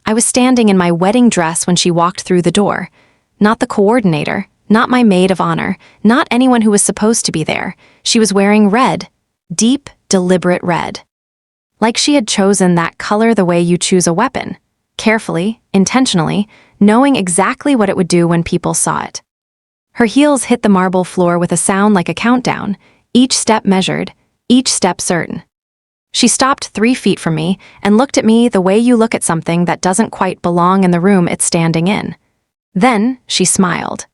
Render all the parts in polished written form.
I was standing in my wedding dress when she walked through the door. Not the coordinator, not my maid of honor, not anyone who was supposed to be there. She was wearing red. Deep, deliberate red. Like she had chosen that color the way you choose a weapon. Carefully, intentionally, knowing exactly what it would do when people saw it. Her heels hit the marble floor with a sound like a countdown, each step measured, each step certain. She stopped 3 feet from me and looked at me the way you look at something that doesn't quite belong in the room it's standing in. Then she smiled.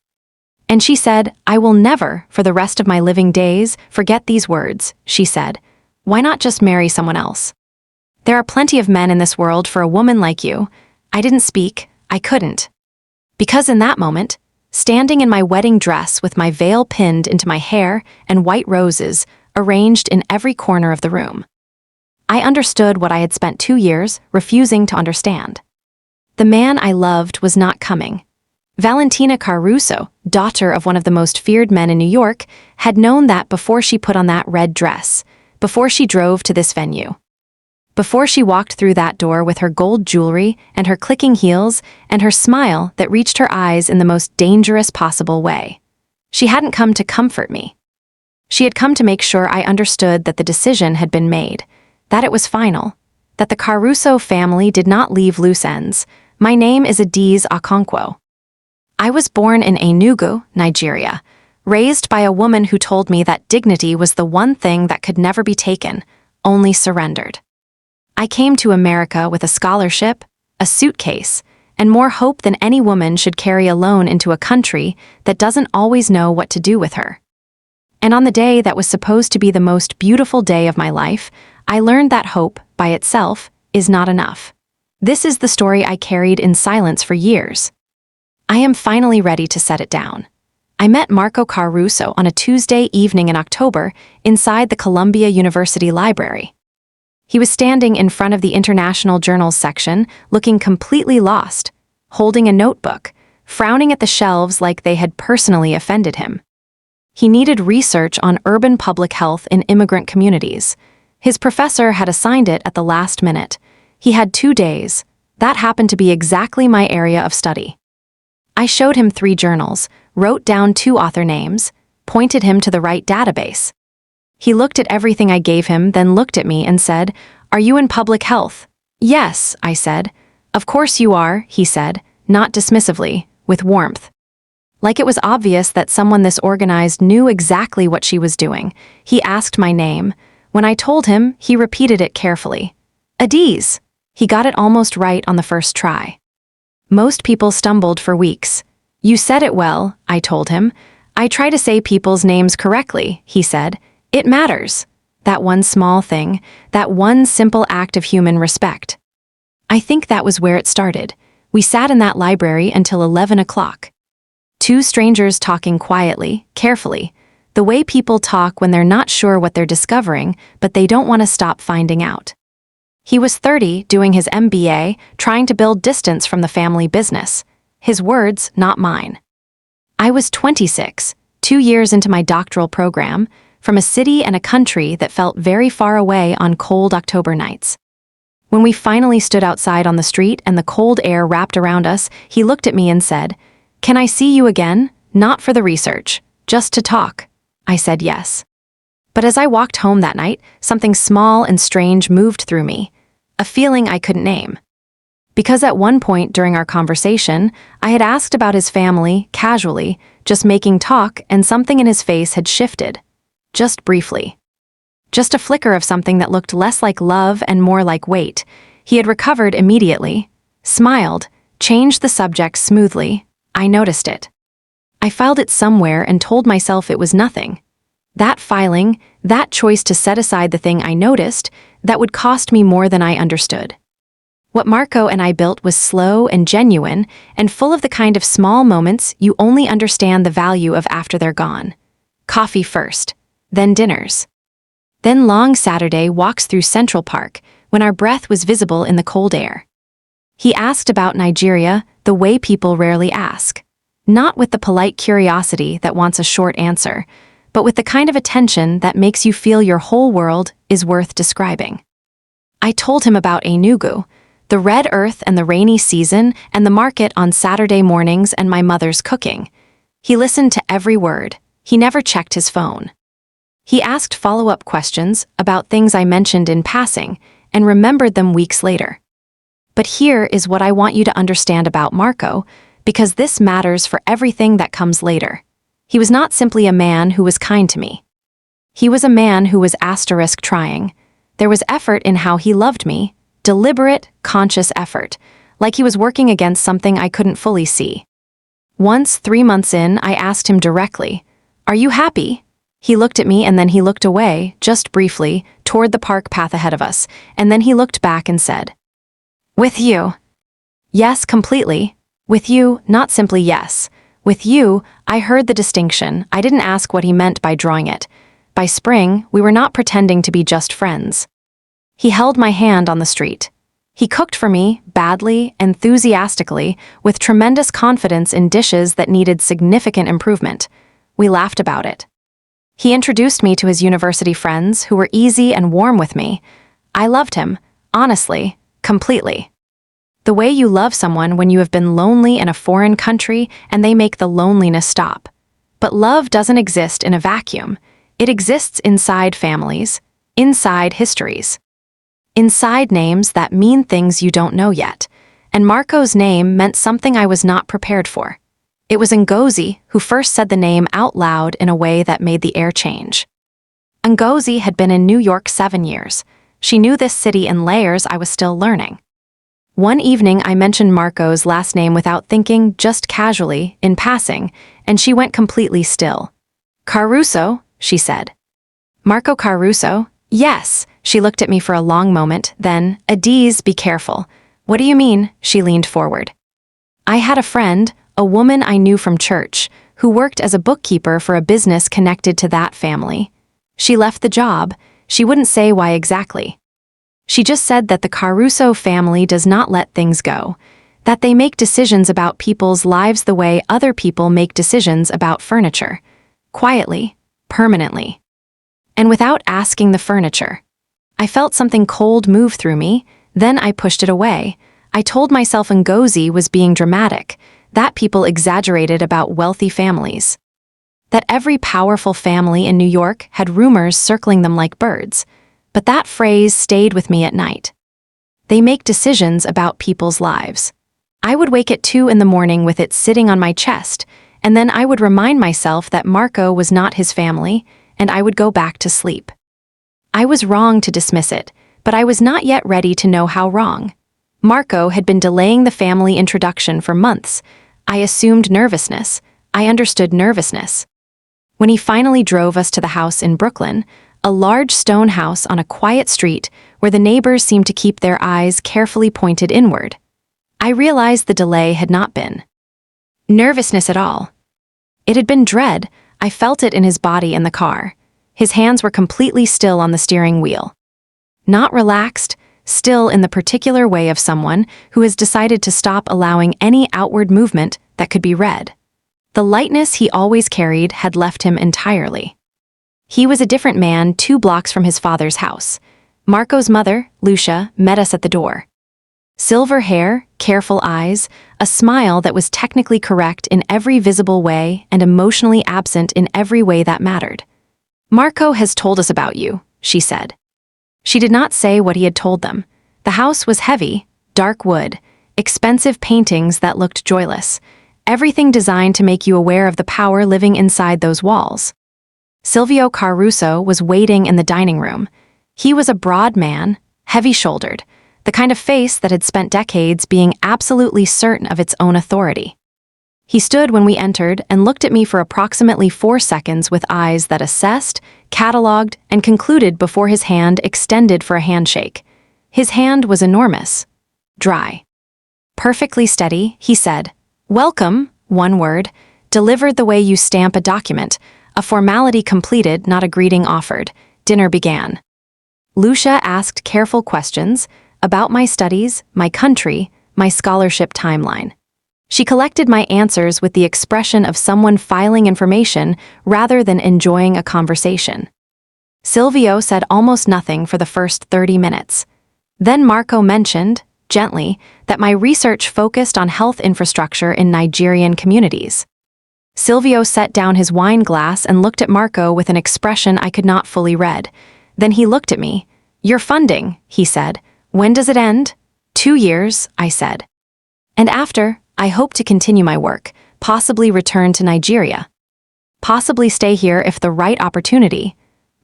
And she said, "I will never, for the rest of my living days, forget these words," she said. "Why not just marry someone else? There are plenty of men in this world for a woman like you." I didn't speak. I couldn't. Because in that moment, standing in my wedding dress with my veil pinned into my hair and white roses arranged in every corner of the room, I understood what I had spent 2 years refusing to understand. The man I loved was not coming. Valentina Caruso, daughter of one of the most feared men in New York, had known that before she put on that red dress, before she drove to this venue. Before she walked through that door with her gold jewelry and her clicking heels and her smile that reached her eyes in the most dangerous possible way. She hadn't come to comfort me. She had come to make sure I understood that the decision had been made, that it was final, that the Caruso family did not leave loose ends. My name is Adaeze Okonkwo. I was born in Enugu, Nigeria, raised by a woman who told me that dignity was the one thing that could never be taken, only surrendered. I came to America with a scholarship, a suitcase, and more hope than any woman should carry alone into a country that doesn't always know what to do with her. And on the day that was supposed to be the most beautiful day of my life, I learned that hope, by itself, is not enough. This is the story I carried in silence for years. I am finally ready to set it down. I met Marco Caruso on a Tuesday evening in October inside the Columbia University Library. He was standing in front of the International Journals section, looking completely lost, holding a notebook, frowning at the shelves like they had personally offended him. He needed research on urban public health in immigrant communities. His professor had assigned it at the last minute. He had 2 days. That happened to be exactly my area of study. I showed him 3 journals, wrote down 2 author names, pointed him to the right database. He looked at everything I gave him, then looked at me and said, "Are you in public health?" "Yes," I said. "Of course you are," he said, not dismissively, with warmth. Like it was obvious that someone this organized knew exactly what she was doing. He asked my name. When I told him, he repeated it carefully. "Adaeze." He got it almost right on the first try. Most people stumbled for weeks. "You said it well," I told him. "I try to say people's names correctly," he said. "It matters." That one small thing, that one simple act of human respect. I think that was where it started. We sat in that library until 11 o'clock. 2 strangers talking quietly, carefully, the way people talk when they're not sure what they're discovering, but they don't want to stop finding out. He was 30, doing his MBA, trying to build distance from the family business. His words, not mine. I was 26, 2 years into my doctoral program, from a city and a country that felt very far away on cold October nights. When we finally stood outside on the street and the cold air wrapped around us, he looked at me and said, "Can I see you again? Not for the research, just to talk." I said yes. But as I walked home that night, something small and strange moved through me, a feeling I couldn't name. Because at one point during our conversation, I had asked about his family, casually, just making talk, and something in his face had shifted. Just briefly. Just a flicker of something that looked less like love and more like weight. He had recovered immediately, smiled, changed the subject smoothly. I noticed it. I filed it somewhere and told myself it was nothing. That filing, that choice to set aside the thing I noticed, that would cost me more than I understood. What Marco and I built was slow and genuine and full of the kind of small moments you only understand the value of after they're gone. Coffee first, then dinners. Then long Saturday walks through Central Park when our breath was visible in the cold air. He asked about Nigeria the way people rarely ask. Not with the polite curiosity that wants a short answer, but with the kind of attention that makes you feel your whole world is worth describing. I told him about Enugu, The red earth and the rainy season and the market on Saturday mornings and my mother's cooking. He listened to every word. He never checked his phone. He asked follow-up questions about things I mentioned in passing and remembered them weeks later. But here is what I want you to understand about Marco, because this matters for everything that comes later. He was not simply a man who was kind to me. He was a man who was trying. There was effort in how he loved me, deliberate, conscious effort, like he was working against something I couldn't fully see. Once, 3 months in, I asked him directly, "Are you happy?" He looked at me and then he looked away, just briefly, toward the park path ahead of us, and then he looked back and said, "With you." Yes, completely. With you, not simply yes. With you, I heard the distinction. I didn't ask what he meant by drawing it. By spring, we were not pretending to be just friends. He held my hand on the street. He cooked for me, badly, enthusiastically, with tremendous confidence in dishes that needed significant improvement. We laughed about it. He introduced me to his university friends who were easy and warm with me. I loved him, honestly, completely. The way you love someone when you have been lonely in a foreign country and they make the loneliness stop. But love doesn't exist in a vacuum. It exists inside families, inside histories, inside names that mean things you don't know yet. And Marco's name meant something I was not prepared for. It was Ngozi who first said the name out loud in a way that made the air change. Ngozi had been in New York 7 years. She knew this city in layers I was still learning. One evening I mentioned Marco's last name without thinking, just casually, in passing, and she went completely still. "Caruso," she said. "Marco Caruso?" "Yes." She looked at me for a long moment, then, "Adaeze, be careful." "What do you mean?" She leaned forward. "I had a friend, a woman I knew from church, who worked as a bookkeeper for a business connected to that family. She left the job. She wouldn't say why exactly. She just said that the Caruso family does not let things go, that they make decisions about people's lives the way other people make decisions about furniture. Quietly, permanently. And without asking the furniture. I felt something cold move through me, then I pushed it away. I told myself Ngozi was being dramatic, that people exaggerated about wealthy families. That every powerful family in New York had rumors circling them like birds. But that phrase stayed with me at night. They make decisions about people's lives. I would wake at 2 in the morning with it sitting on my chest, and then I would remind myself that Marco was not his family, and I would go back to sleep. I was wrong to dismiss it, but I was not yet ready to know how wrong. Marco had been delaying the family introduction for months. I assumed nervousness. I understood nervousness. When he finally drove us to the house in Brooklyn, a large stone house on a quiet street where the neighbors seemed to keep their eyes carefully pointed inward, I realized the delay had not been nervousness at all. It had been dread. I felt it in his body in the car. His hands were completely still on the steering wheel. Not relaxed, still in the particular way of someone who has decided to stop allowing any outward movement that could be read. The lightness he always carried had left him entirely. He was a different man 2 blocks from his father's house. Marco's mother, Lucia, met us at the door. Silver hair, careful eyes, a smile that was technically correct in every visible way and emotionally absent in every way that mattered. "Marco has told us about you," she said. She did not say what he had told them. The house was heavy, dark wood, expensive paintings that looked joyless, everything designed to make you aware of the power living inside those walls. Silvio Caruso was waiting in the dining room. He was a broad man, heavy-shouldered, the kind of face that had spent decades being absolutely certain of its own authority. He stood when we entered and looked at me for approximately 4 seconds with eyes that assessed, cataloged, and concluded before his hand extended for a handshake. His hand was enormous, dry. Perfectly steady, he said, "Welcome," one word, delivered the way you stamp a document, a formality completed, not a greeting offered. Dinner began. Lucia asked careful questions about my studies, my country, my scholarship timeline. She collected my answers with the expression of someone filing information rather than enjoying a conversation. Silvio said almost nothing for the first 30 minutes. Then Marco mentioned, gently, that my research focused on health infrastructure in Nigerian communities. Silvio set down his wine glass and looked at Marco with an expression I could not fully read. Then he looked at me. "Your funding," he said. "When does it end?" 2 years, I said. "And after, I hope to continue my work, possibly return to Nigeria. Possibly stay here if the right opportunity."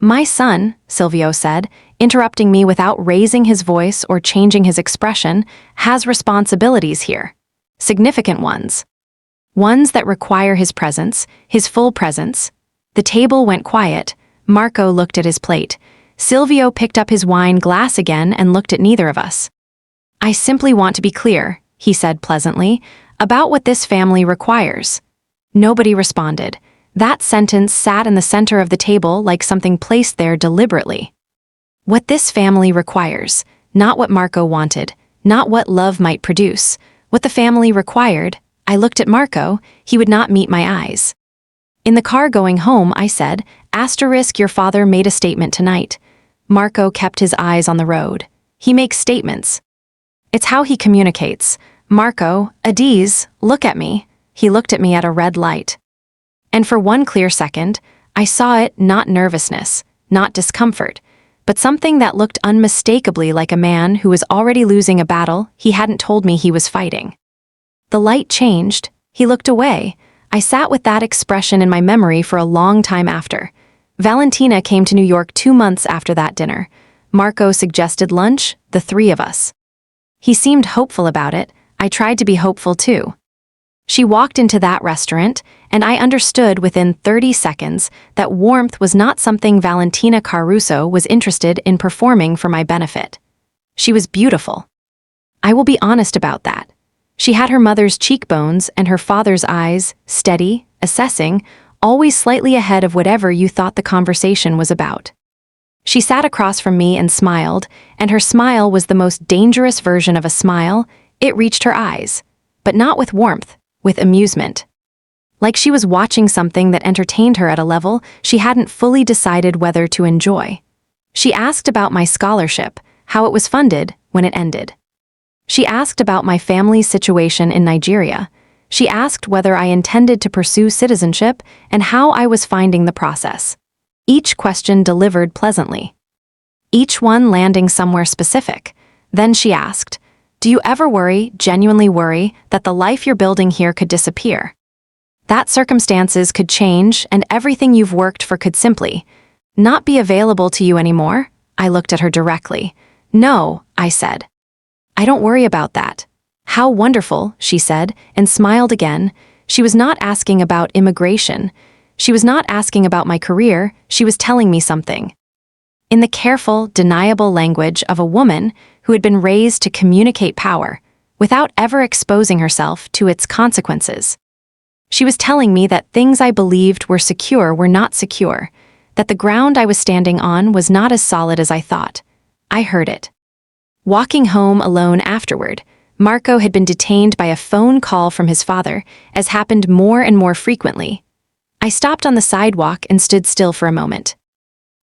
"My son," Silvio said, interrupting me without raising his voice or changing his expression, "has responsibilities here. Significant ones. Ones that require his presence, his full presence." The table went quiet. Marco looked at his plate. Silvio picked up his wine glass again and looked at neither of us. "I simply want to be clear," he said pleasantly, "about what this family requires." Nobody responded. That sentence sat in the center of the table like something placed there deliberately. What this family requires, not what Marco wanted, not what love might produce. What the family required. I looked at Marco. He would not meet my eyes. "In the car going home," I said, "your father made a statement tonight." Marco kept his eyes on the road. "He makes statements. It's how he communicates." "Marco, Adaeze, look at me." He looked at me at a red light. And for one clear second, I saw it, not nervousness, not discomfort, but something that looked unmistakably like a man who was already losing a battle he hadn't told me he was fighting. The light changed. He looked away. I sat with that expression in my memory for a long time after. Valentina came to New York 2 months after that dinner. Marco suggested lunch, the 3 of us. He seemed hopeful about it. I tried to be hopeful too. She walked into that restaurant, and I understood within 30 seconds that warmth was not something Valentina Caruso was interested in performing for my benefit. She was beautiful. I will be honest about that. She had her mother's cheekbones and her father's eyes, steady, assessing, always slightly ahead of whatever you thought the conversation was about. She sat across from me and smiled, and her smile was the most dangerous version of a smile. It reached her eyes, but not with warmth, with amusement. Like she was watching something that entertained her at a level she hadn't fully decided whether to enjoy. She asked about my scholarship, how it was funded, when it ended. She asked about my family's situation in Nigeria. She asked whether I intended to pursue citizenship and how I was finding the process. Each question delivered pleasantly. Each one landing somewhere specific. Then she asked, "Do you ever worry, genuinely worry, that the life you're building here could disappear? That circumstances could change and everything you've worked for could simply not be available to you anymore?" I looked at her directly. "No," I said. "I don't worry about that." "How wonderful," she said, and smiled again. She was not asking about immigration. She was not asking about my career. She was telling me something. In the careful, deniable language of a woman who had been raised to communicate power, without ever exposing herself to its consequences. She was telling me that things I believed were secure were not secure, that the ground I was standing on was not as solid as I thought. I heard it. Walking home alone afterward, Marco had been detained by a phone call from his father, as happened more and more frequently. I stopped on the sidewalk and stood still for a moment.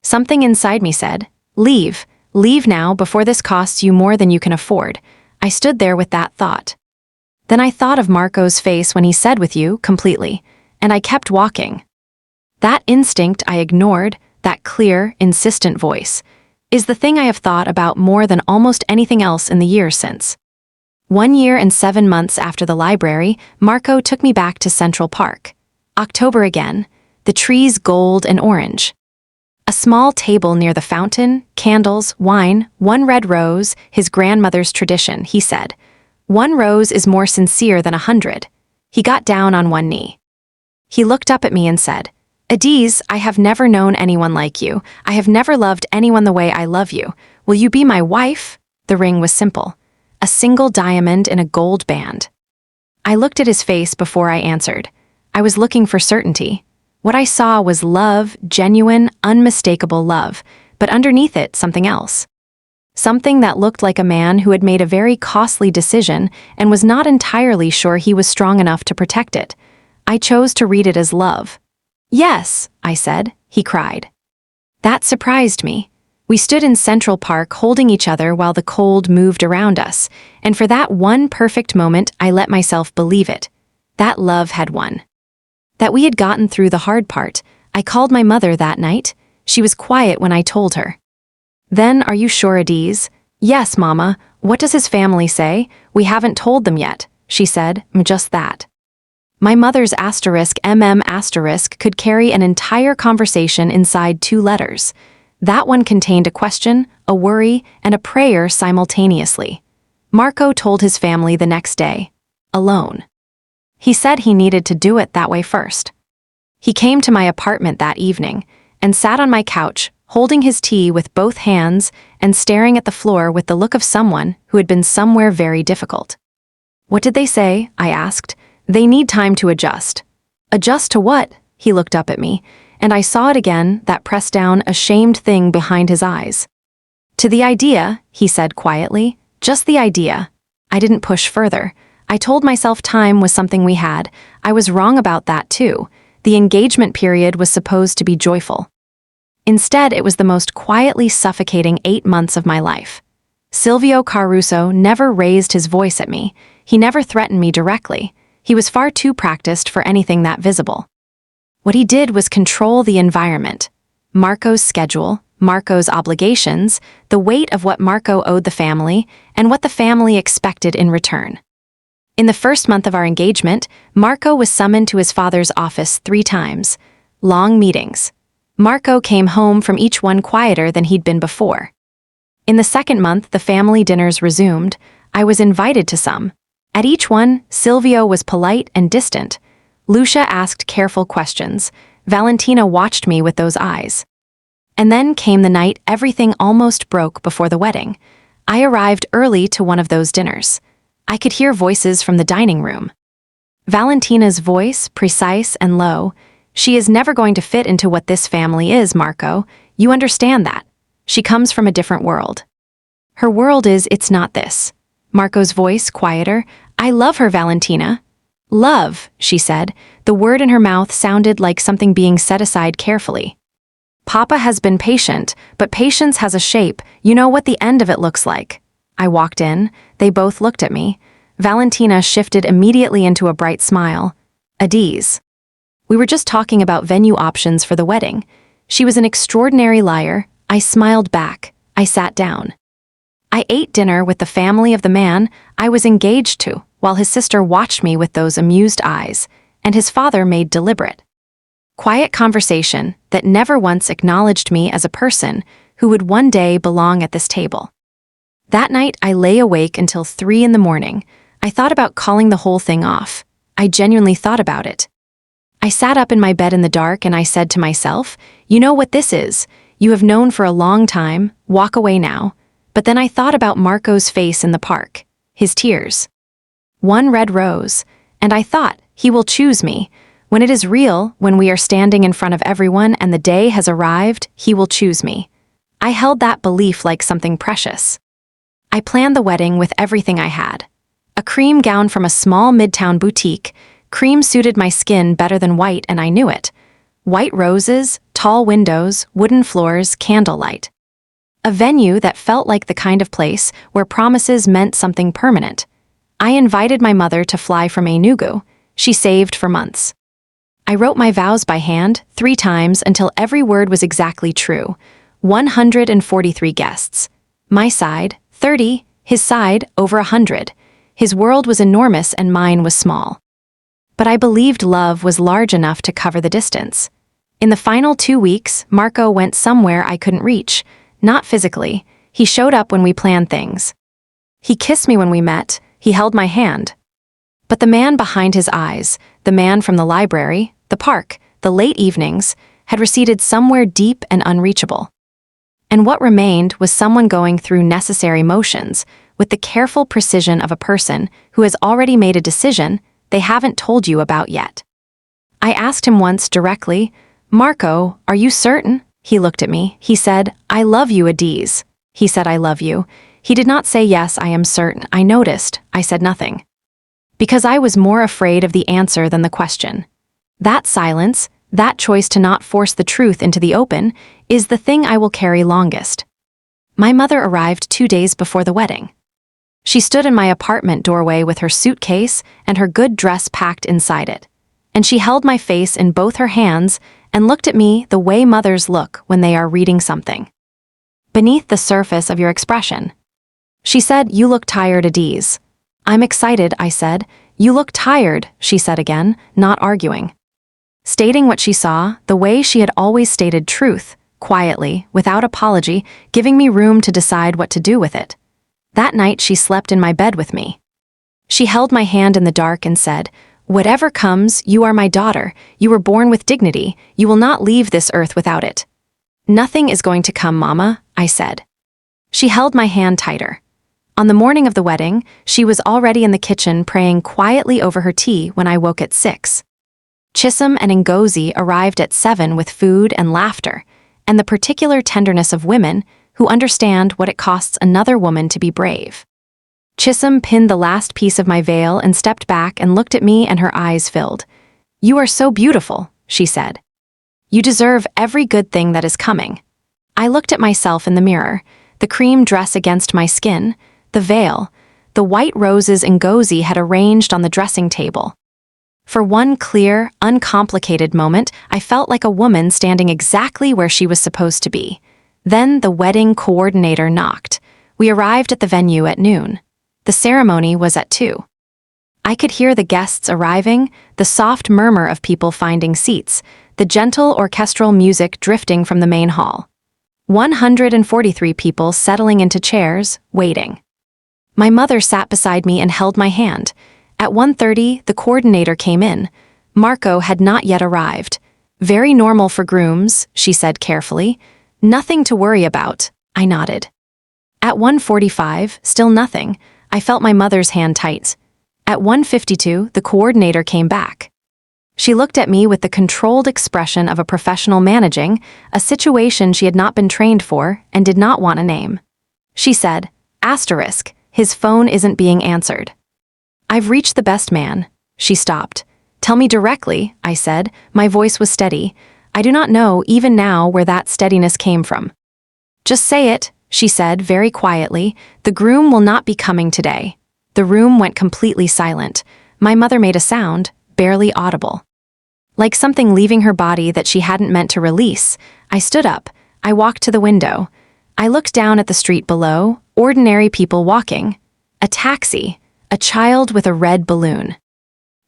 Something inside me said, "Leave. Leave now before this costs you more than you can afford." I stood there with that thought. Then I thought of Marco's face when he said "with you" completely, and I kept walking. That instinct I ignored, that clear, insistent voice, is the thing I have thought about more than almost anything else in the years since. 1 year and 7 months after the library, Marco took me back to Central Park. October again, the trees gold and orange. A small table near the fountain, candles, wine, 1 red rose, his grandmother's tradition, he said. 1 rose is more sincere than 100. He got down on 1 knee. He looked up at me and said, "Adaeze, I have never known anyone like you. I have never loved anyone the way I love you. Will you be my wife?" The ring was simple. A single diamond in a gold band. I looked at his face before I answered. I was looking for certainty. What I saw was love, genuine, unmistakable love, but underneath it, something else. Something that looked like a man who had made a very costly decision and was not entirely sure he was strong enough to protect it. I chose to read it as love. "Yes," I said. He cried. That surprised me. We stood in Central Park holding each other while the cold moved around us, and for that one perfect moment I let myself believe it. That love had won. That we had gotten through the hard part. I called my mother that night. She was quiet when I told her. "Then, are you sure, Adaeze?" "Yes, Mama. What does his family say?" "We haven't told them yet," she said. Just that. My mother's asterisk could carry an entire conversation inside 2 letters. That one contained a question, a worry, and a prayer simultaneously. Marco told his family the next day. Alone. He said he needed to do it that way first. He came to my apartment that evening and sat on my couch, holding his tea with both hands and staring at the floor with the look of someone who had been somewhere very difficult. "What did they say?" I asked. "They need time to adjust." "Adjust to what?" He looked up at me, and I saw it again, that pressed down, ashamed thing behind his eyes. "To the idea," he said quietly. "Just the idea." I didn't push further. I told myself time was something we had. I was wrong about that too. The engagement period was supposed to be joyful. Instead, it was the most quietly suffocating 8 months of my life. Silvio Caruso never raised his voice at me. He never threatened me directly. He was far too practiced for anything that visible. What he did was control the environment. Marco's schedule, Marco's obligations, the weight of what Marco owed the family, and what the family expected in return. In the first month of our engagement, Marco was summoned to his father's office 3 times. Long meetings. Marco came home from each one quieter than he'd been before. In the second month, the family dinners resumed. I was invited to some. At each one, Silvio was polite and distant. Lucia asked careful questions. Valentina watched me with those eyes. And then came the night everything almost broke before the wedding. I arrived early to one of those dinners. I could hear voices from the dining room. Valentina's voice, precise and low. "She is never going to fit into what this family is, Marco. You understand that. She comes from a different world. Her world is, it's not this." Marco's voice, quieter. "I love her, Valentina." "Love," she said. The word in her mouth sounded like something being set aside carefully. "Papa has been patient, but patience has a shape. You know what the end of it looks like." I walked in. They both looked at me. Valentina shifted immediately into a bright smile. "Adaeze. We were just talking about venue options for the wedding." She was an extraordinary liar. I smiled back. I sat down. I ate dinner with the family of the man I was engaged to, while his sister watched me with those amused eyes, and his father made deliberate, quiet conversation that never once acknowledged me as a person who would one day belong at this table. That night, I lay awake until 3 in the morning. I thought about calling the whole thing off. I genuinely thought about it. I sat up in my bed in the dark and I said to myself, "You know what this is. You have known for a long time. Walk away now." But then I thought about Marco's face in the park, his tears. One red rose, and I thought, he will choose me. When it is real, when we are standing in front of everyone and the day has arrived, he will choose me. I held that belief like something precious. I planned the wedding with everything I had. A cream gown from a small midtown boutique. Cream suited my skin better than white, and I knew it. White roses, tall windows, wooden floors, candlelight. A venue that felt like the kind of place where promises meant something permanent. I invited my mother to fly from Enugu. She saved for months. I wrote my vows by hand 3 times until every word was exactly true. 143 guests. My side, 30, his side, over 100. His world was enormous and mine was small. But I believed love was large enough to cover the distance. In the final 2 weeks, Marco went somewhere I couldn't reach. Not physically. He showed up when we planned things. He kissed me when we met. He held my hand. But the man behind his eyes, the man from the library, the park, the late evenings, had receded somewhere deep and unreachable. And what remained was someone going through necessary motions, with the careful precision of a person who has already made a decision they haven't told you about yet. I asked him once directly, "Marco, are you certain?" He looked at me. He said, "I love you, Adaeze." He said, "I love you." He did not say, "Yes, I am certain." I noticed. I said nothing. Because I was more afraid of the answer than the question. That silence, that choice to not force the truth into the open, is the thing I will carry longest. My mother arrived 2 days before the wedding. She stood in my apartment doorway with her suitcase and her good dress packed inside it. And she held my face in both her hands and looked at me the way mothers look when they are reading something. Beneath the surface of your expression. She said, "You look tired, Adaeze." "I'm excited," I said. "You look tired," she said again, not arguing. Stating what she saw, the way she had always stated truth, quietly, without apology, giving me room to decide what to do with it. That night she slept in my bed with me. She held my hand in the dark and said, "Whatever comes, you are my daughter. You were born with dignity. You will not leave this earth without it." "Nothing is going to come, Mama," I said. She held my hand tighter. On the morning of the wedding, she was already in the kitchen praying quietly over her tea when I woke at 6. Chisholm and Ngozi arrived at 7 with food and laughter, and the particular tenderness of women who understand what it costs another woman to be brave. Chisholm pinned the last piece of my veil and stepped back and looked at me, and her eyes filled. "You are so beautiful," she said. "You deserve every good thing that is coming." I looked at myself in the mirror, the cream dress against my skin, the veil, the white roses Ngozi had arranged on the dressing table. For one clear, uncomplicated moment, I felt like a woman standing exactly where she was supposed to be. Then the wedding coordinator knocked. We arrived at the venue at noon. The ceremony was at 2. I could hear the guests arriving, the soft murmur of people finding seats, the gentle orchestral music drifting from the main hall. 143 people settling into chairs, waiting. My mother sat beside me and held my hand. At 1:30, the coordinator came in. Marco had not yet arrived. "Very normal for grooms," she said carefully. "Nothing to worry about," I nodded. At 1:45, still nothing. I felt my mother's hand tight. At 1:52, the coordinator came back. She looked at me with the controlled expression of a professional managing a situation she had not been trained for and did not want a name. She said, "Asterisk, his phone isn't being answered." "I've reached the best man." She stopped. "Tell me directly," I said. My voice was steady. I do not know even now where that steadiness came from. "Just say it," she said very quietly. "The groom will not be coming today." The room went completely silent. My mother made a sound, barely audible. Like something leaving her body that she hadn't meant to release, I stood up. I walked to the window. I looked down at the street below, ordinary people walking. A taxi. A child with a red balloon.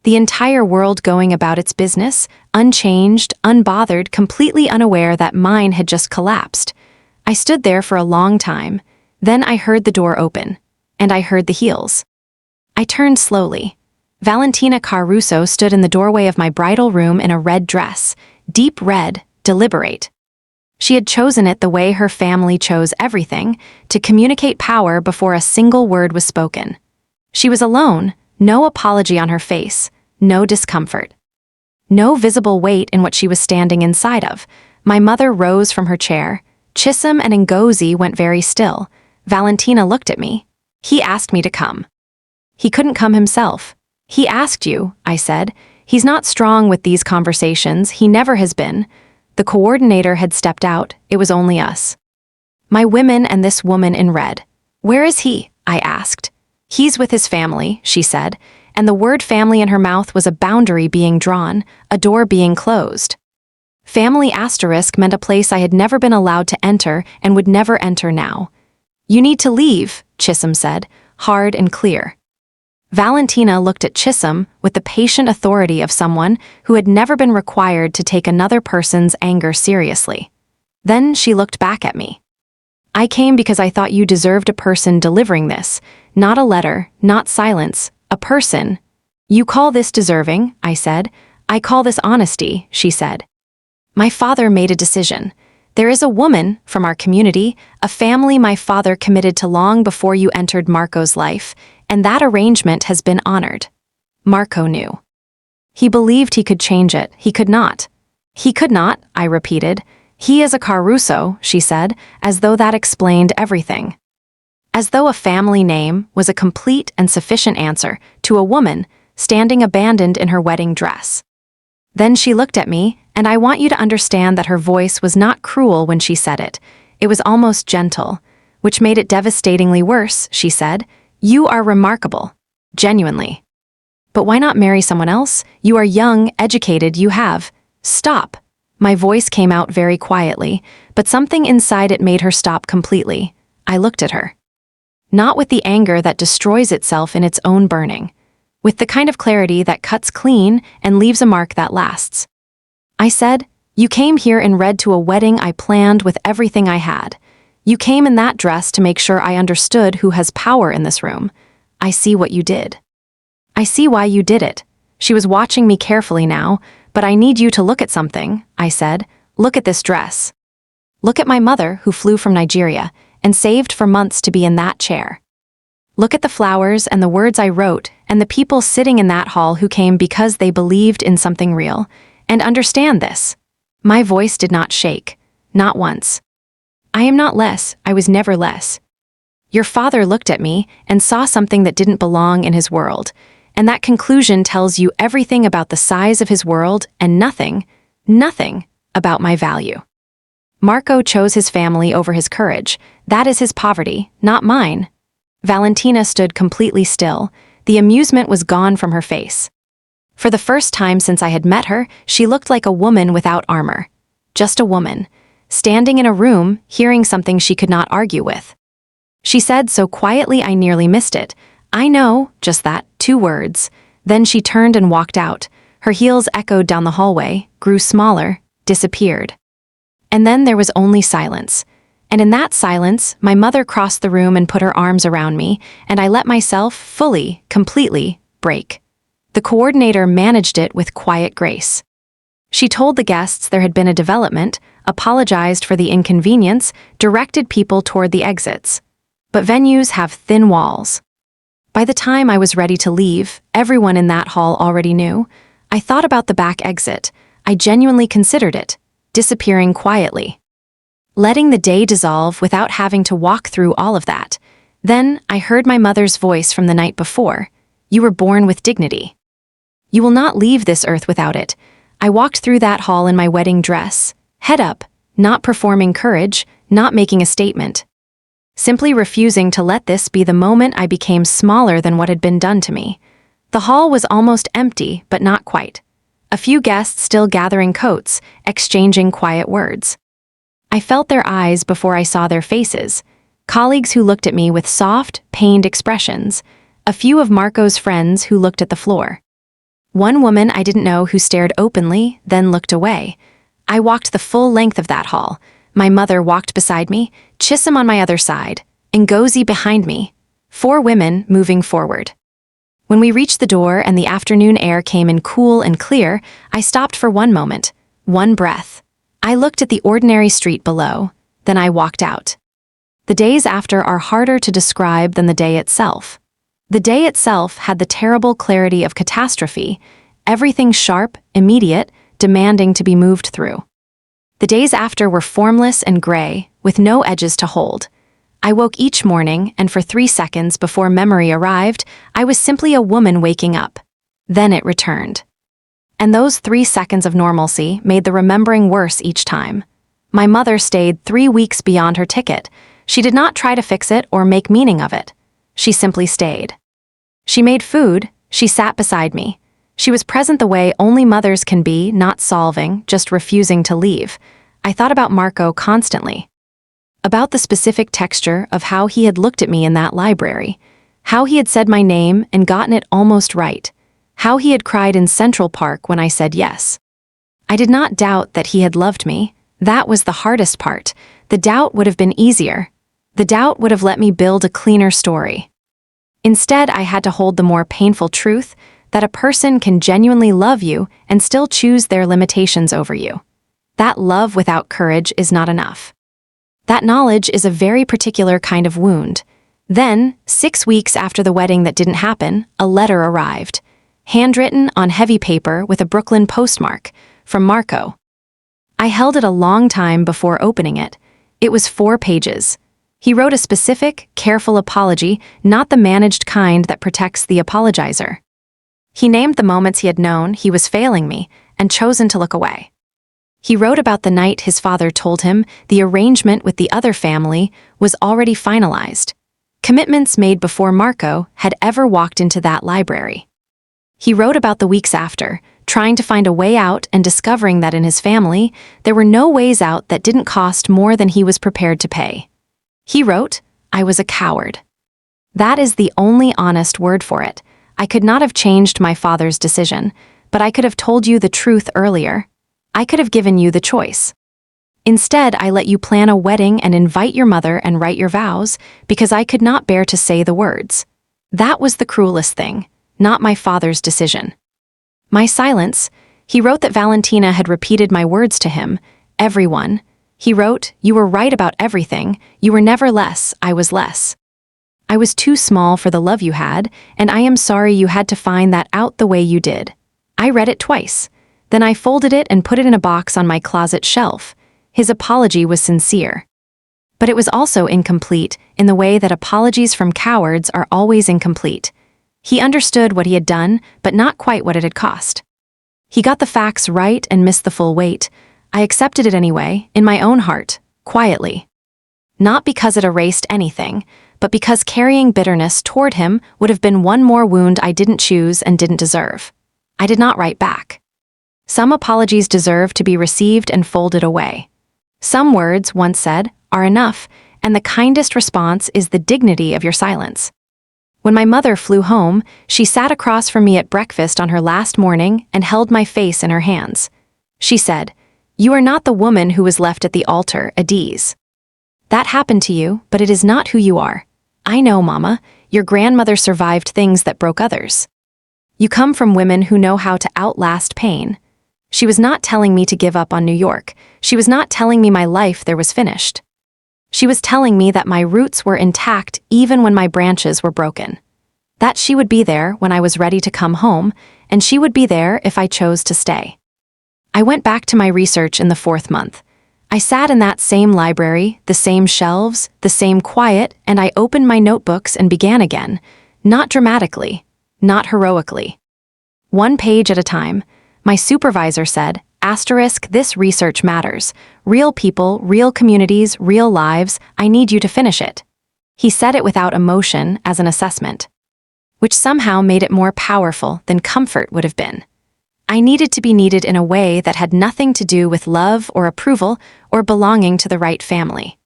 The entire world going about its business, unchanged, unbothered, completely unaware that mine had just collapsed. I stood there for a long time. Then I heard the door open. And I heard the heels. I turned slowly. Valentina Caruso stood in the doorway of my bridal room in a red dress, deep red, deliberate. She had chosen it the way her family chose everything, to communicate power before a single word was spoken. She was alone, no apology on her face, no discomfort. No visible weight in what she was standing inside of. My mother rose from her chair. Chisholm and Ngozi went very still. Valentina looked at me. "He asked me to come." "He couldn't come himself." "He asked you," I said. "He's not strong with these conversations, he never has been." The coordinator had stepped out, it was only us. My women and this woman in red. "Where is he?" I asked. "He's with his family," she said, and the word family in her mouth was a boundary being drawn, a door being closed. Family asterisk meant a place I had never been allowed to enter and would never enter now. "You need to leave," Chisholm said, hard and clear. Valentina looked at Chisholm with the patient authority of someone who had never been required to take another person's anger seriously. Then she looked back at me. "I came because I thought you deserved a person delivering this, not a letter, not silence, a person." "You call this deserving," I said. "I call this honesty," she said. My father made a decision. There is a woman from our community, a family my father committed to long before you entered Marco's life, and that arrangement has been honored. Marco knew. He believed he could change it. He could not. "He could not," I repeated. "He is a Caruso," she said, as though that explained everything. As though a family name was a complete and sufficient answer to a woman standing abandoned in her wedding dress. Then she looked at me, and I want you to understand that her voice was not cruel when she said it. It was almost gentle. which made it devastatingly worse, she said. You are remarkable. Genuinely. But why not marry someone else? You are young, educated, you have. Stop. My voice came out very quietly, but something inside it made her stop completely. I looked at her. Not with the anger that destroys itself in its own burning. With the kind of clarity that cuts clean and leaves a mark that lasts. I said, you came here in red to a wedding I planned with everything I had. You came in that dress to make sure I understood who has power in this room. I see what you did. I see why you did it. She was watching me carefully now, but I need you to look at something, I said. Look at this dress. Look at my mother who flew from Nigeria and saved for months to be in that chair. Look at the flowers and the words I wrote and the people sitting in that hall who came because they believed in something real. And understand this. My voice did not shake. Not once. I am not less. I was never less. Your father looked at me and saw something that didn't belong in his world. And that conclusion tells you everything about the size of his world and nothing about my value. Marco chose his family over his courage. That is his poverty, not mine. Valentina stood completely still. The amusement was gone from her face. For the first time since I had met her, she looked like a woman without armor. Just a woman, standing in a room, hearing something she could not argue with. She said so quietly I nearly missed it. I know, just that, 2 words. Then she turned and walked out. Her heels echoed down the hallway, grew smaller, disappeared. And then there was only silence. And in that silence, my mother crossed the room and put her arms around me, and I let myself fully, completely, break. The coordinator managed it with quiet grace. She told the guests there had been a development, apologized for the inconvenience, directed people toward the exits. But venues have thin walls. By the time I was ready to leave, everyone in that hall already knew. I thought about the back exit. I genuinely considered it, disappearing quietly. Letting the day dissolve without having to walk through all of that. Then I heard my mother's voice from the night before. You were born with dignity. You will not leave this earth without it. I walked through that hall in my wedding dress, head up, not performing courage, not making a statement. Simply refusing to let this be the moment I became smaller than what had been done to me. The hall was almost empty, but not quite. A few guests still gathering coats, exchanging quiet words. I felt their eyes before I saw their faces, colleagues who looked at me with soft, pained expressions, a few of Marco's friends who looked at the floor. One woman I didn't know who stared openly, then looked away. I walked the full length of that hall. My mother walked beside me, Chisholm on my other side, Ngozi behind me. 4 women moving forward. When we reached the door and the afternoon air came in cool and clear, I stopped for one moment, one breath. I looked at the ordinary street below, then I walked out. The days after are harder to describe than the day itself. The day itself had the terrible clarity of catastrophe, everything sharp, immediate, demanding to be moved through. The days after were formless and gray, with no edges to hold. I woke each morning, and for 3 seconds before memory arrived, I was simply a woman waking up. Then it returned. And those 3 seconds of normalcy made the remembering worse each time. My mother stayed 3 weeks beyond her ticket. She did not try to fix it or make meaning of it. She simply stayed. She made food, she sat beside me. She was present the way only mothers can be, not solving, just refusing to leave. I thought about Marco constantly. About the specific texture of how he had looked at me in that library. How he had said my name and gotten it almost right. How he had cried in Central Park when I said yes. I did not doubt that he had loved me. That was the hardest part. The doubt would have been easier. The doubt would have let me build a cleaner story. Instead, I had to hold the more painful truth that a person can genuinely love you and still choose their limitations over you. That love without courage is not enough. That knowledge is a very particular kind of wound. Then, 6 weeks after the wedding that didn't happen, a letter arrived. Handwritten on heavy paper with a Brooklyn postmark, from Marco. I held it a long time before opening it. It was 4 pages. He wrote a specific, careful apology, not the managed kind that protects the apologizer. He named the moments he had known he was failing me and chosen to look away. He wrote about the night his father told him the arrangement with the other family was already finalized. Commitments made before Marco had ever walked into that library. He wrote about the weeks after, trying to find a way out and discovering that in his family, there were no ways out that didn't cost more than he was prepared to pay. He wrote, "I was a coward." That is the only honest word for it. I could not have changed my father's decision, but I could have told you the truth earlier. I could have given you the choice. Instead, I let you plan a wedding and invite your mother and write your vows because I could not bear to say the words. That was the cruelest thing, not my father's decision. My silence, he wrote that Valentina had repeated my words to him, everyone. He wrote, "You were right about everything, you were never less, I was less. I was too small for the love you had, and I am sorry you had to find that out the way you did." I read it twice. Then I folded it and put it in a box on my closet shelf. His apology was sincere. But it was also incomplete in the way that apologies from cowards are always incomplete. He understood what he had done, but not quite what it had cost. He got the facts right and missed the full weight. I accepted it anyway, in my own heart, quietly. Not because it erased anything, but because carrying bitterness toward him would have been one more wound I didn't choose and didn't deserve. I did not write back. Some apologies deserve to be received and folded away. Some words, once said, are enough, and the kindest response is the dignity of your silence. When my mother flew home, she sat across from me at breakfast on her last morning and held my face in her hands. She said, "You are not the woman who was left at the altar, Adaeze. That happened to you, but it is not who you are. I know, Mama, your grandmother survived things that broke others. You come from women who know how to outlast pain." She was not telling me to give up on New York. She was not telling me my life there was finished. She was telling me that my roots were intact even when my branches were broken. That she would be there when I was ready to come home, and she would be there if I chose to stay. I went back to my research in the 4th month. I sat in that same library, the same shelves, the same quiet, and I opened my notebooks and began again, not dramatically, not heroically. One page at a time. My supervisor said, "This research matters. Real people, real communities, real lives, I need you to finish it." He said it without emotion as an assessment, which somehow made it more powerful than comfort would have been. I needed to be needed in a way that had nothing to do with love or approval or belonging to the right family.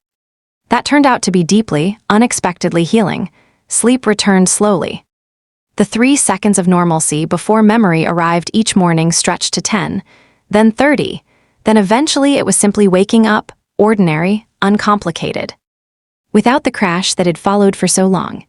That turned out to be deeply, unexpectedly healing. Sleep returned slowly. The 3 seconds of normalcy before memory arrived each morning stretched to 10, then 30, then eventually it was simply waking up, ordinary, uncomplicated. Without the crash that had followed for so long.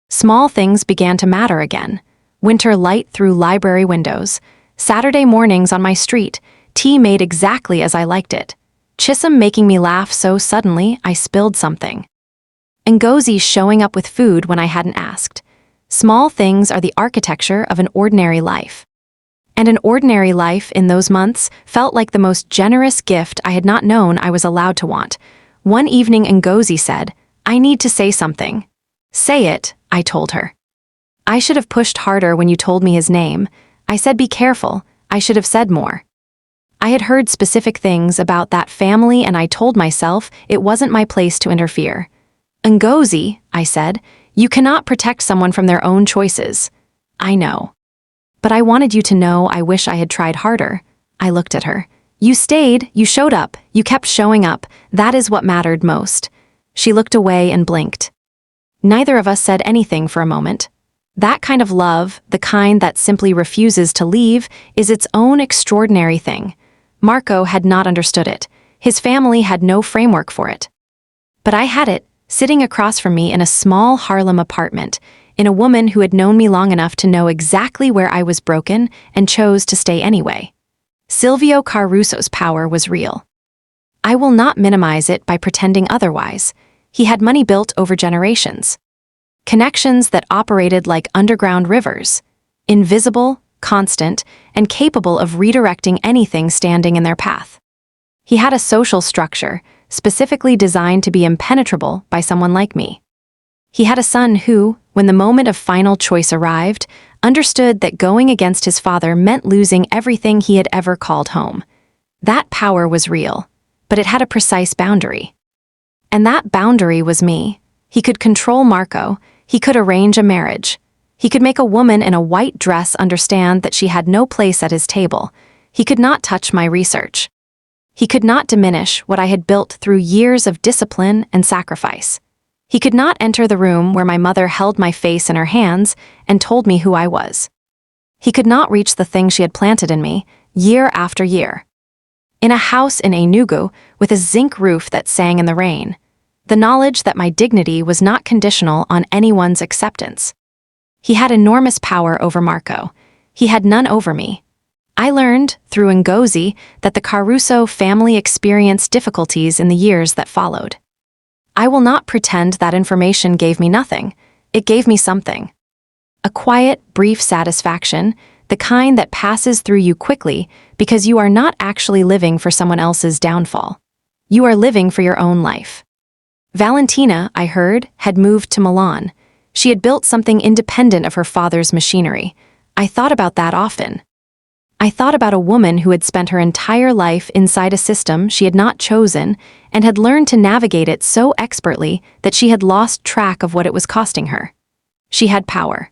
Small things began to matter again. Winter light through library windows, Saturday mornings on my street, tea made exactly as I liked it, Chisholm making me laugh so suddenly I spilled something. Ngozi showing up with food when I hadn't asked. Small things are the architecture of an ordinary life. And an ordinary life in those months felt like the most generous gift I had not known I was allowed to want. One evening Ngozi said, "I need to say something." "Say it," I told her. "I should have pushed harder when you told me his name." I said, "Be careful, I should have said more." I had heard specific things about that family and I told myself it wasn't my place to interfere. "Ngozi," I said, "you cannot protect someone from their own choices." "I know. But I wanted you to know I wish I had tried harder." I looked at her. "You stayed, you showed up, you kept showing up, that is what mattered most." She looked away and blinked. Neither of us said anything for a moment. That kind of love, the kind that simply refuses to leave, is its own extraordinary thing. Marco had not understood it. His family had no framework for it. But I had it, sitting across from me in a small Harlem apartment, in a woman who had known me long enough to know exactly where I was broken and chose to stay anyway. Silvio Caruso's power was real. I will not minimize it by pretending otherwise. He had money built over generations. Connections that operated like underground rivers, invisible, constant, and capable of redirecting anything standing in their path. He had a social structure, specifically designed to be impenetrable by someone like me. He had a son who, when the moment of final choice arrived, understood that going against his father meant losing everything he had ever called home. That power was real, but it had a precise boundary. And that boundary was me. He could control Marco, he could arrange a marriage. He could make a woman in a white dress understand that she had no place at his table. He could not touch my research. He could not diminish what I had built through years of discipline and sacrifice. He could not enter the room where my mother held my face in her hands and told me who I was. He could not reach the thing she had planted in me, year after year. In a house in Enugu, with a zinc roof that sang in the rain, the knowledge that my dignity was not conditional on anyone's acceptance. He had enormous power over Marco. He had none over me. I learned, through Ngozi, that the Caruso family experienced difficulties in the years that followed. I will not pretend that information gave me nothing. It gave me something. A quiet, brief satisfaction, the kind that passes through you quickly because you are not actually living for someone else's downfall. You are living for your own life. Valentina, I heard, had moved to Milan. She had built something independent of her father's machinery. I thought about that often. I thought about a woman who had spent her entire life inside a system she had not chosen and had learned to navigate it so expertly that she had lost track of what it was costing her. She had power.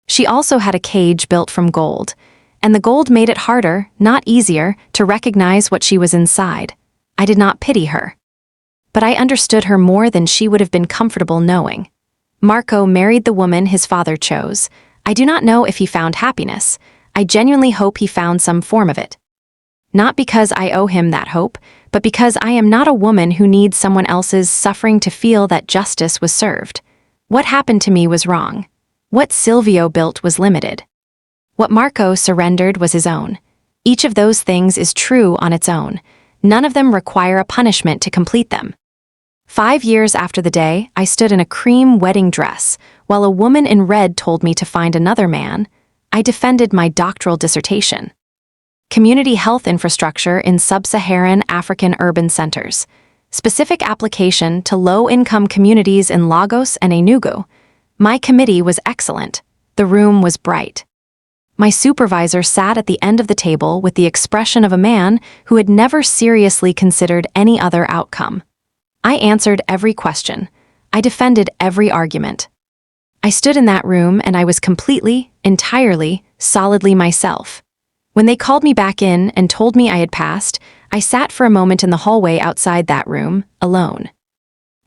She also had a cage built from gold, and the gold made it harder, not easier, to recognize what she was inside. I did not pity her. But I understood her more than she would have been comfortable knowing. Marco married the woman his father chose. I do not know if he found happiness. I genuinely hope he found some form of it. Not because I owe him that hope, but because I am not a woman who needs someone else's suffering to feel that justice was served. What happened to me was wrong. What Silvio built was limited. What Marco surrendered was his own. Each of those things is true on its own. None of them require a punishment to complete them. 5 years after the day, I stood in a cream wedding dress, while a woman in red told me to find another man. I defended my doctoral dissertation. Community health infrastructure in sub-Saharan African urban centers. Specific application to low-income communities in Lagos and Enugu. My committee was excellent. The room was bright. My supervisor sat at the end of the table with the expression of a man who had never seriously considered any other outcome. I answered every question. I defended every argument. I stood in that room and I was completely, entirely, solidly myself. When they called me back in and told me I had passed, I sat for a moment in the hallway outside that room, alone.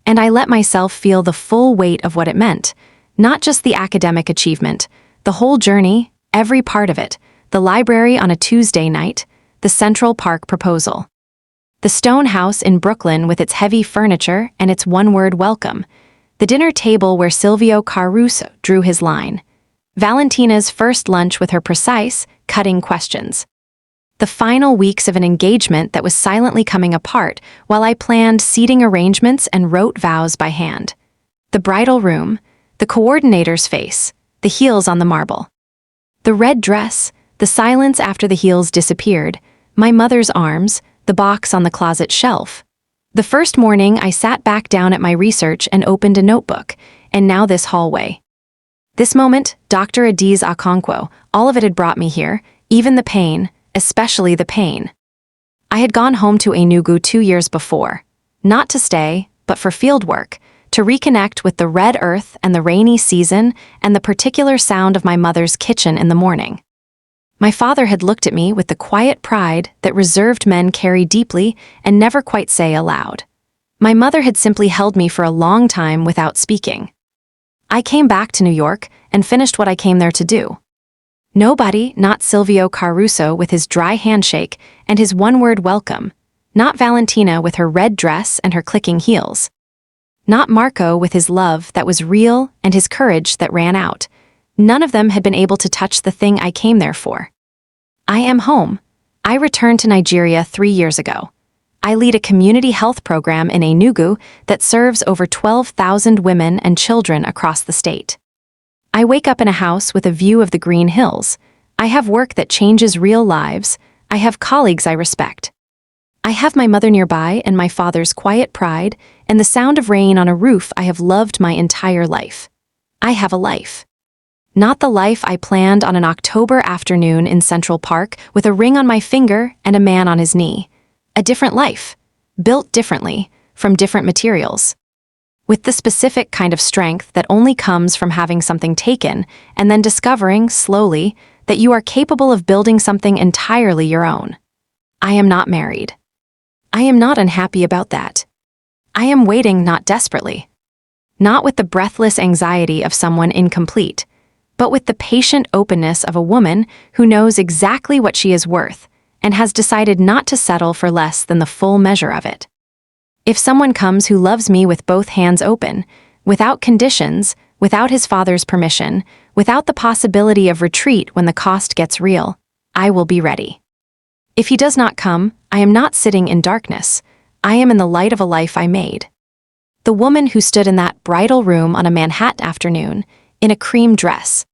And I let myself feel the full weight of what it meant, not just the academic achievement, the whole journey, every part of it, the library on a Tuesday night, the Central Park proposal. The stone house in Brooklyn with its heavy furniture and its one-word welcome. The dinner table where Silvio Caruso drew his line. Valentina's first lunch with her precise, cutting questions. The final weeks of an engagement that was silently coming apart while I planned seating arrangements and wrote vows by hand. The bridal room, the coordinator's face, the heels on the marble. The red dress, the silence after the heels disappeared, my mother's arms, the box on the closet shelf. The first morning I sat back down at my research and opened a notebook, and now this hallway. This moment, Dr. Adaeze Okonkwo, all of it had brought me here, even the pain, especially the pain. I had gone home to Enugu 2 years before, not to stay, but for field work, to reconnect with the red earth and the rainy season and the particular sound of my mother's kitchen in the morning. My father had looked at me with the quiet pride that reserved men carry deeply and never quite say aloud. My mother had simply held me for a long time without speaking. I came back to New York and finished what I came there to do. Nobody, not Silvio Caruso with his dry handshake and his one-word welcome, not Valentina with her red dress and her clicking heels, not Marco with his love that was real and his courage that ran out. None of them had been able to touch the thing I came there for. I am home. I returned to Nigeria 3 years ago. I lead a community health program in Enugu that serves over 12,000 women and children across the state. I wake up in a house with a view of the green hills. I have work that changes real lives. I have colleagues I respect. I have my mother nearby and my father's quiet pride and the sound of rain on a roof I have loved my entire life. I have a life. Not the life I planned on an October afternoon in Central Park with a ring on my finger and a man on his knee. A different life, built differently, from different materials. With the specific kind of strength that only comes from having something taken and then discovering, slowly, that you are capable of building something entirely your own. I am not married. I am not unhappy about that. I am waiting not desperately. Not with the breathless anxiety of someone incomplete, but with the patient openness of a woman who knows exactly what she is worth and has decided not to settle for less than the full measure of it. If someone comes who loves me with both hands open, without conditions, without his father's permission, without the possibility of retreat when the cost gets real, I will be ready. If he does not come, I am not sitting in darkness. I am in the light of a life I made. The woman who stood in that bridal room on a Manhattan afternoon, in a cream dress,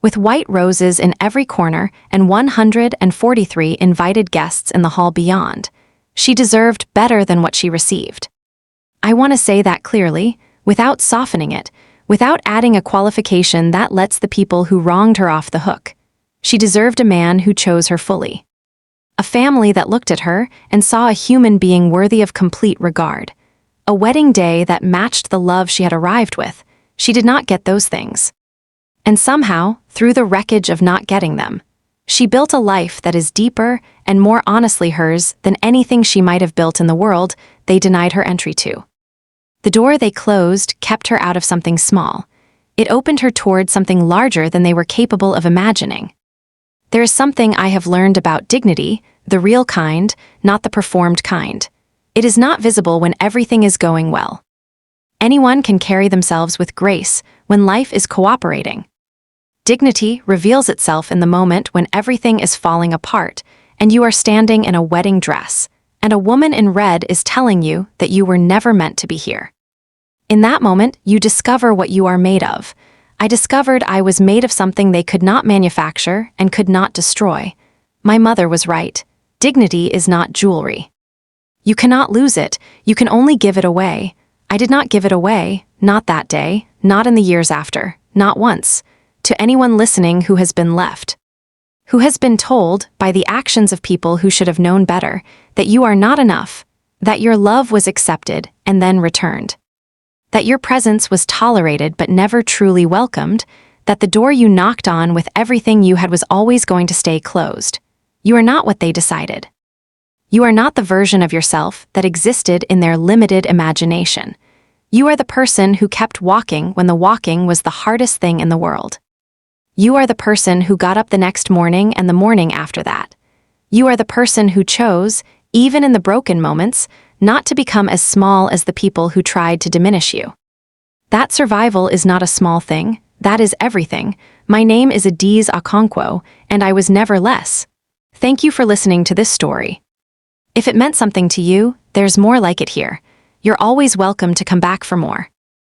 with white roses in every corner and 143 invited guests in the hall beyond, she deserved better than what she received. I want to say that clearly, without softening it, without adding a qualification that lets the people who wronged her off the hook. She deserved a man who chose her fully. A family that looked at her and saw a human being worthy of complete regard. A wedding day that matched the love she had arrived with. She did not get those things. And somehow, through the wreckage of not getting them, she built a life that is deeper and more honestly hers than anything she might have built in the world they denied her entry to. The door they closed kept her out of something small. It opened her toward something larger than they were capable of imagining. There is something I have learned about dignity, the real kind, not the performed kind. It is not visible when everything is going well. Anyone can carry themselves with grace when life is cooperating. Dignity reveals itself in the moment when everything is falling apart and you are standing in a wedding dress, and a woman in red is telling you that you were never meant to be here. In that moment, you discover what you are made of. I discovered I was made of something they could not manufacture and could not destroy. My mother was right. Dignity is not jewelry. You cannot lose it, you can only give it away. I did not give it away, not that day, not in the years after, not once, to anyone listening who has been left. Who has been told, by the actions of people who should have known better, that you are not enough, that your love was accepted and then returned. That your presence was tolerated but never truly welcomed, that the door you knocked on with everything you had was always going to stay closed. You are not what they decided. You are not the version of yourself that existed in their limited imagination. You are the person who kept walking when the walking was the hardest thing in the world. You are the person who got up the next morning and the morning after that. You are the person who chose, even in the broken moments, not to become as small as the people who tried to diminish you. That survival is not a small thing, that is everything. My name is Adaeze Okonkwo, and I was never less. Thank you for listening to this story. If it meant something to you, there's more like it here. You're always welcome to come back for more.